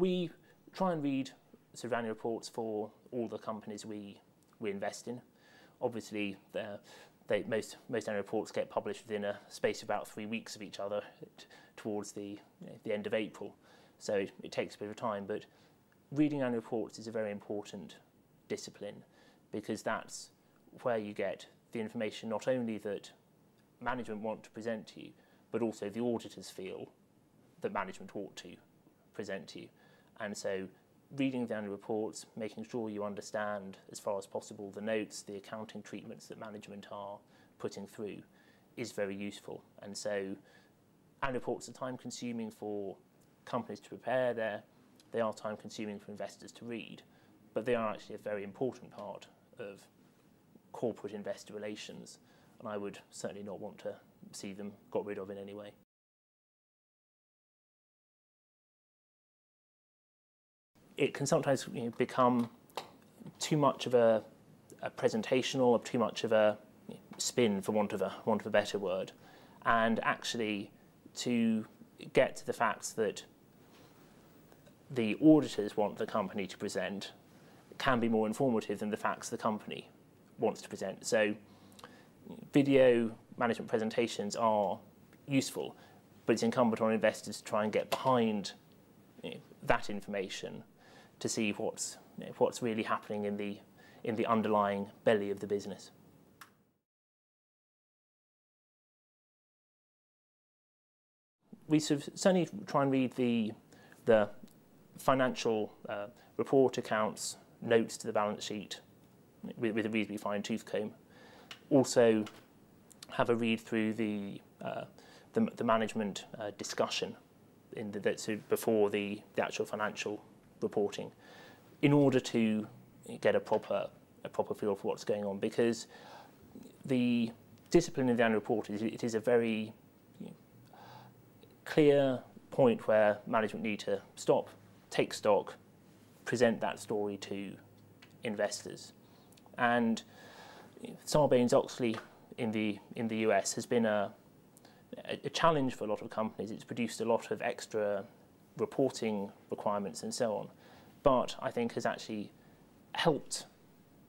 We try and read sort of annual reports for all the companies we invest in. Obviously, most annual reports get published within a space of about 3 weeks of each other towards the end of April. So it takes a bit of time, but reading annual reports is a very important discipline because that's where you get the information not only that management want to present to you, but also the auditors feel that management ought to present to you. And so reading the annual reports, making sure you understand as far as possible the notes, the accounting treatments that management are putting through is very useful. And so annual reports are time consuming for companies to prepare, they are time consuming for investors to read, but they are actually a very important part of corporate investor relations, and I would certainly not want to see them got rid of in any way. It can sometimes become too much of a presentational or too much of a spin, for want of a better word, and actually to get to the facts that the auditors want the company to present can be more informative than the facts the company wants to present. So video management presentations are useful, but it's incumbent on investors to try and get behind that information to see what's really happening in the underlying belly of the business. We certainly try and read the financial report, accounts, notes to the balance sheet with a reasonably fine-tooth comb. Also have a read through the management discussion before the actual financial reporting, in order to get a proper feel for what's going on, because the discipline of the annual report is a very clear point where management need to stop, take stock, present that story to investors. And Sarbanes-Oxley in the US has been a challenge for a lot of companies. It's produced a lot of extra reporting requirements and so on, but I think has actually helped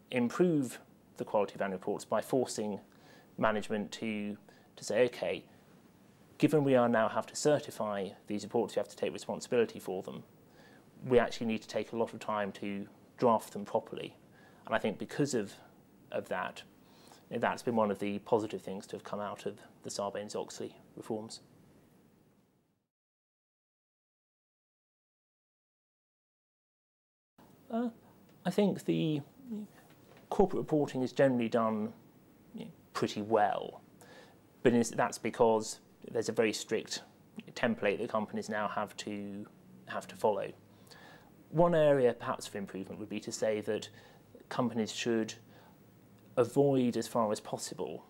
improve the quality of annual reports by forcing management to say, okay, given we now have to certify these reports, we have to take responsibility for them, we actually need to take a lot of time to draft them properly. And I think because of that, that's been one of the positive things to have come out of the Sarbanes-Oxley reforms. I think the corporate reporting is generally done pretty well, but that's because there's a very strict template that companies now have to follow. One area perhaps for improvement would be to say that companies should avoid, as far as possible,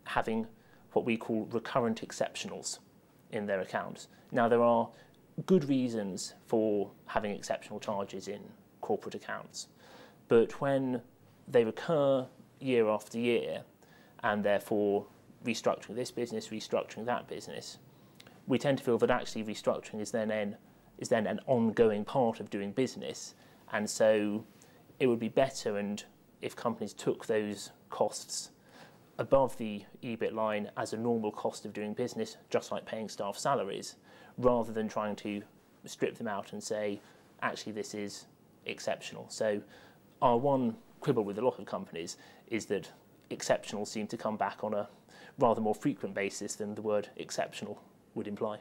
having what we call recurrent exceptionals in their accounts. Now, there are good reasons for having exceptional charges in corporate accounts, but when they recur year after year, and therefore restructuring this business, restructuring that business, we tend to feel that actually restructuring is then an ongoing part of doing business, and so it would be better if companies took those costs above the EBIT line as a normal cost of doing business, just like paying staff salaries, rather than trying to strip them out and say, actually this is exceptional. So our one quibble with a lot of companies is that exceptional seem to come back on a rather more frequent basis than the word exceptional would imply.